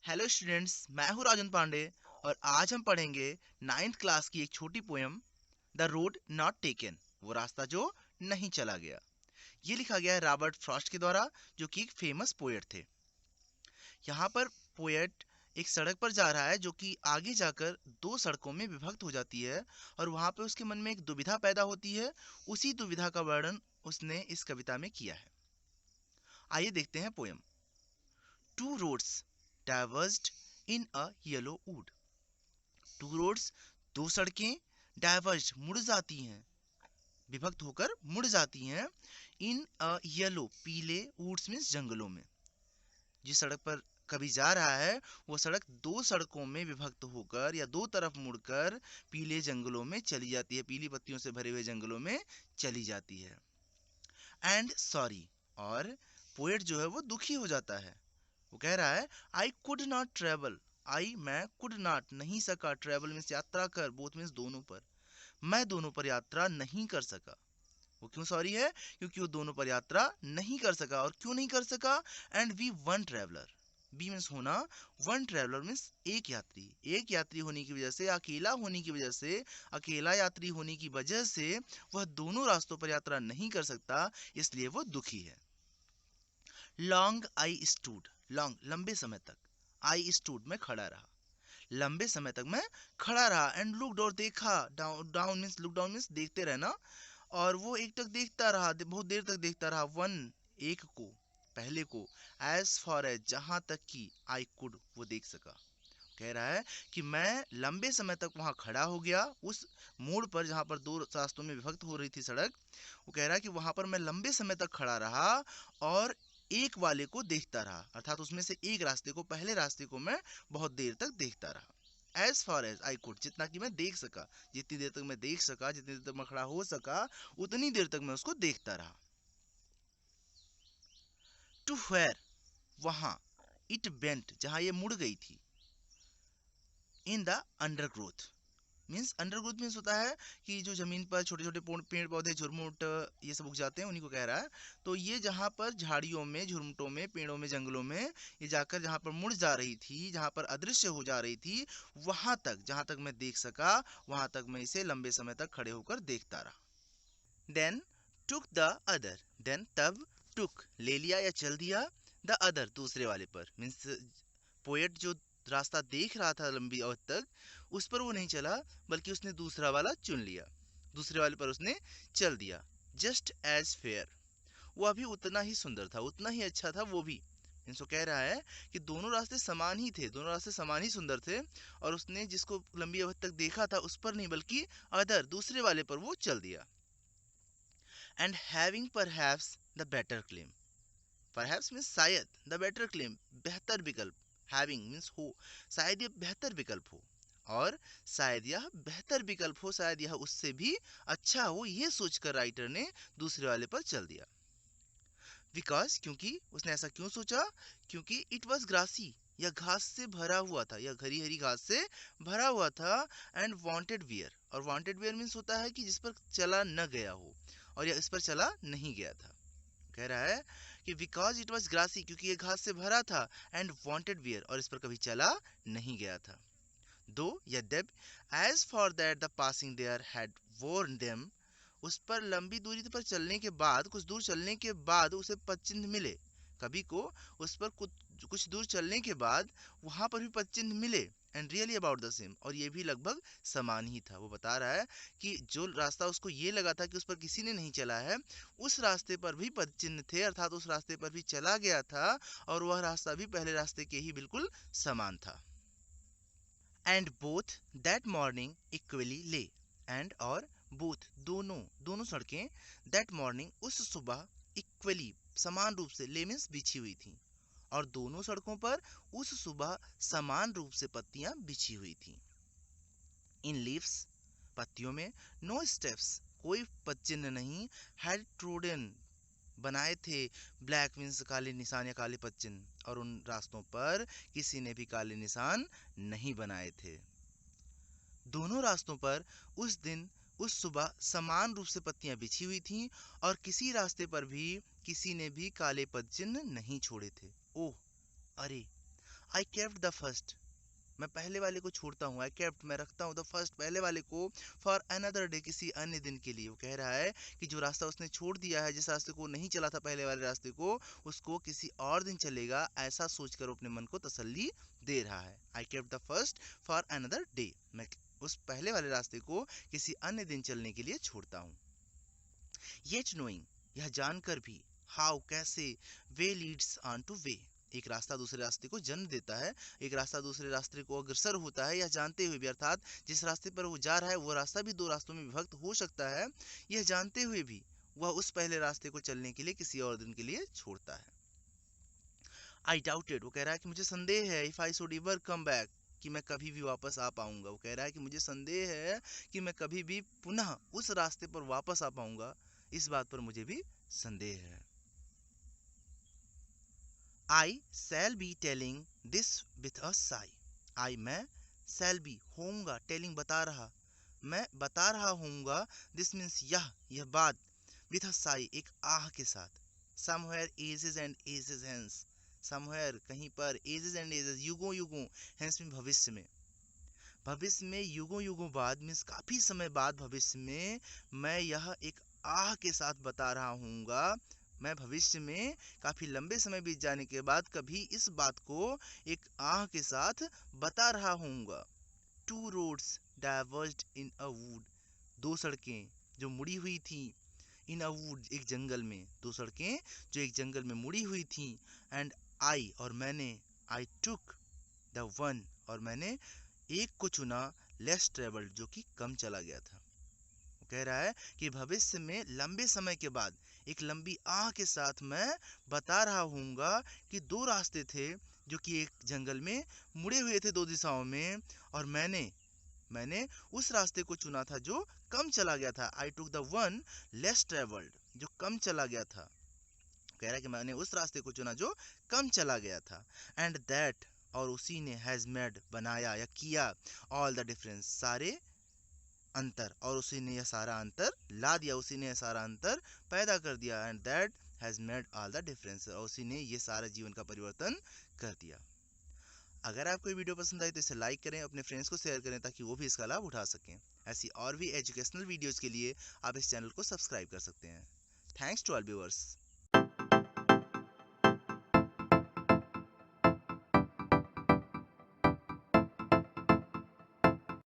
Hello students, मैं हूँ राजन पांडे और आज हम पढ़ेंगे 9th क्लास की एक छोटी poem the road not taken, वो रास्ता जो नहीं चला गया। ये लिखा गया है रॉबर्ट फ्रॉस्ट के द्वारा, जो कि एक फेमस पोएट थे। यहाँ पर पोएट एक सड़क पर जा रहा है जो कि आगे जाकर दो सड़कों में विभक्त हो जाती है और वहाँ पे उसके मन में एक दुविधा पैदा होती है। उसी दुविधा का वर्णन उसने इस कविता में किया है। आइए देखते हैं poem. Two roads divorced in a yellow would. Two roads, दो सड़कें, डाइवर्ज मुड़ जाती हैं, विभक्त होकर मुड़ जाती हैं। इन अ येलो, पीले, वुड्स मीन्स जंगलों में। जिस सड़क पर कभी जा रहा है वो सड़क दो सड़कों में विभक्त होकर या दो तरफ मुड़कर पीले जंगलों में चली जाती है, पीली पत्तियों से भरे हुए जंगलों में चली जाती है। एंड सॉरी, और पोएट जो है वो दुखी हो जाता है। वो कह रहा है आई कुड नॉट ट्रेवल। आई, मैं, कुड नॉट, नहीं सका, ट्रेवल मीन्स यात्रा कर, बोथ मीन्स दोनों पर, मैं दोनों पर यात्रा नहीं कर सका। वो क्यों सॉरी है? क्योंकि वो दोनों पर यात्रा नहीं कर सका। और क्यों नहीं कर सका? And we one traveller, be means होना, वन ट्रेवलर मीन्स एक यात्री, एक यात्री होने की वजह से, अकेला होने की वजह से, अकेला यात्री होने की वजह से वह दोनों रास्तों पर यात्रा नहीं कर सकता, इसलिए वो दुखी है। लॉन्ग आई स्टूड, लॉन्ग लंबे समय तक, आई स्टूड मैं खड़ा रहा, लंबे समय तक मैं खड़ा रहा। एंड लुकड, और देखा, down, down means look down means देखते रहना। और वो एक टक देखता रहा, बहुत देर तक देखता रहा, वन, एक को, पहले को, एज फॉर एज, जहां तक कि, आई कुड, वो देख सका। कह रहा है कि मैं लंबे समय तक वहां खड़ा हो गया, उस मोड़ पर जहां पर दो रास्तों में विभक्त हो रही थी सड़क। वो कह रहा है कि वहां पर मैं लंबे समय तक खड़ा रहा और एक वाले को देखता रहा, अर्थात उसमें से एक रास्ते को, पहले रास्ते को मैं बहुत देर तक देखता रहा। As far as I could, जितना कि मैं देख सका, जितनी देर तक मैं देख सका, जितनी देर तक मैं खड़ा हो सका, उतनी देर तक मैं उसको देखता रहा। टू वेयर, वहां, इट बेंट, जहां ये मुड़ गई थी, in the undergrowth means, undergrowth means होता है कि जो जमीन पर छोटे छोटे पेड़ पौधे, झुरमुट, ये सब उग जाते हैं, उन्हीं को कह रहा है। तो ये जहाँ पर झाड़ियों में, झुरमुटों में, पेड़ों में, जंगलों में ये जाकर जहाँ पर मुड़ जा रही थी, जहाँ पर अदृश्य हो जा रही थी, वहां तक, जहां तक मैं देख सका, वहां तक मैं इसे लंबे समय तक खड़े होकर देखता रहा। Then took the other, then तब, टुक ले लिया या चल दिया, द अदर दूसरे वाले पर, मीन्स पोएट जो रास्ता देख रहा था लंबी अवधि तक, उस पर वो नहीं चला, बल्कि उसने दूसरा वाला चुन लिया, दूसरे वाले पर उसने चल दिया। जस्ट एज फेयर, वो अभी उतना ही सुंदर था, उतना ही अच्छा था वो भी। मीन्स वो कह रहा है कि दोनों रास्ते समान ही थे, दोनों रास्ते समान ही सुंदर थे, और उसने जिसको लंबी अवधि तक देखा था उस पर नहीं, बल्कि अदर दूसरे वाले पर वो चल दिया। And having perhaps the better claim, perhaps means शायद, द बेटर क्लेम बेहतर विकल्प, हैविंग मीन्स हो, शायद ये बेहतर विकल्प हो, और शायद यह बेहतर विकल्प हो, शायद यह उससे भी अच्छा हो, ये सोचकर राइटर ने दूसरे वाले पर चल दिया। बिकॉज, क्योंकि, उसने ऐसा क्यों सोचा? क्योंकि इट वॉज ग्रासी, यह घास से भरा हुआ था, यह हरी हरी घास से भरा हुआ था। एंड वांटेड वियर, और वांटेड वियर मीन्स होता है कि जिस पर चला न गया हो, और यह इस पर चला नहीं गया था। कह रहा है कि बिकॉज इट वॉज ग्रासी, क्योंकि ये घास से भरा था, एंड वांटेड वियर, और इस पर कभी चला नहीं गया था। दो, यद्यप, as for that the passing there had worn them, उस पर लंबी दूरी पर चलने के बाद, कुछ दूर चलने के बाद उसे पदचिन्ह मिले, कभी को उस पर कुछ दूर चलने के बाद वहां पर भी पदचिन्ह मिले। And really about the same, और ये भी लगभग समान ही था। वो बता रहा है कि जो रास्ता उसको ये लगा था कि उस पर किसी ने नहीं चला है, उस रास्ते पर भी पदचिन्ह थे, अर्थात उस रास्ते पर भी चला गया था, और वह रास्ता भी पहले रास्ते के ही बिल्कुल समान था। And both that morning equally ले, एंड और बोथ दोनों, दोनों सड़कें, दैट मॉर्निंग उस सुबह, इक्वली समान रूप से, ले मीन्स बिछी हुई थी, और दोनों सड़कों पर उस सुबह समान रूप से पत्तियां बिछी हुई थी। इन लीव्स, पत्तियों में, नो स्टेप्स, कोई पदचिन्ह नहीं, हैड ट्रोडन, बनाए थे, ब्लैक मीन्स काले निशान या काले पदचिन्ह, और उन रास्तों पर किसी ने भी काले निशान नहीं बनाए थे। दोनों रास्तों पर उस दिन, उस सुबह समान रूप से पत्तियां बिछी हुई थीं, और किसी रास्ते पर भी किसी ने भी काले पदचिन्ह नहीं छोड़े थे। ओह, अरे, आई केप्ट द फर्स्ट, मैं पहले वाले को छोड़ता हूँ। आई केप्ट, मैं रखता हूँ द फर्स्ट, पहले वाले को, फॉर अनदर डे, किसी अन्य दिन के लिए। वो कह रहा है कि जो रास्ता उसने छोड़ दिया है, जिस रास्ते को नहीं चला था पहले वाले रास्ते को, उसको किसी और दिन चलेगा, ऐसा सोचकर अपने मन को तसल्ली दे रहा है। I kept the first for another day, मैं उस पहले वाले रास्ते को किसी अन्य दिन चलने के लिए छोड़ता हूँ। येट नोइंग, यह जानकर भी, हाउ, कैसे, वे लीड्स ऑन टू वे, एक रास्ता दूसरे रास्ते को जन्म देता है, एक रास्ता दूसरे रास्ते को अग्रसर होता है, यह जानते हुए भी, अर्थात जिस रास्ते पर वो जा रहा है वो रास्ता भी दो रास्तों में विभक्त हो सकता है, यह जानते हुए भी वह उस पहले रास्ते को चलने के लिए किसी और दिन के लिए छोड़ता है। आई डाउटेड, वो कह रहा है कि मुझे संदेह है, if I should ever come back, कि मैं कभी भी वापस आ पाऊंगा। वो कह रहा है कि मुझे संदेह है कि मैं कभी भी पुनः उस रास्ते पर वापस आ पाऊंगा, इस बात पर मुझे भी संदेह है। I shall be telling this with a sigh, I, मैं, शैल बी, होऊंगा, टेलिंग, बता रहा, मैं बता रहा होऊंगा, दिस मीन्स, यह बात, विथ अ साई, एक आह के साथ, somewhere ages and ages hence, somewhere, कहीं पर, एजेस एंड एजेस, युगों युगों, हेंस में भविष्य में, भविष्य में, युगों युगों बाद मीन्स काफी समय बाद, भविष्य में मैं यह एक आह के साथ बता रहा हूँगा, मैं भविष्य में काफी लंबे समय बीत जाने के बाद कभी इस बात को एक आह के साथ बता रहा हूँगा। Two roads diverged in a wood, दो सड़कें जो मुड़ी हुई थी, इन अ वुड, एक जंगल में, दो सड़कें जो एक जंगल में मुड़ी हुई थी, एंड आई, और मैंने, आई टुक द वन, और मैंने एक को चुना, लेस ट्रेवल्ड, जो कि कम चला गया था। वो कह रहा है कि भविष्य में लंबे समय के बाद एक लंबी आह के साथ मैं बता रहा हूँगा कि दो रास्ते थे जो कि एक जंगल में मुड़े हुए थे, दो दिशाओं में, और मैंने उस रास्ते को चुना था जो कम चला गया था। I took the one less travelled, जो कम चला गया था। कह रहा है कि मैंने उस रास्ते को चुना जो कम चला गया था, एंड दैट, और उसी ने, हैज मेड, बनाया या किया, ऑल द डिफरेंस, सारे अंतर, और उसी ने यह सारा अंतर ला दिया, उसी ने यह सारा अंतर पैदा कर दिया, and that has made all the difference, और उसी ने ये सारा जीवन का परिवर्तन कर दिया। अगर आपको ये वीडियो पसंद आई तो इसे लाइक करें, अपने फ्रेंड्स को शेयर करें ताकि वो भी इसका लाभ उठा सकें। ऐसी और भी एजुकेशनल वीडियोस के लिए आप इस चैनल को सब्सक्राइब कर सकते हैं। Thanks to all viewers.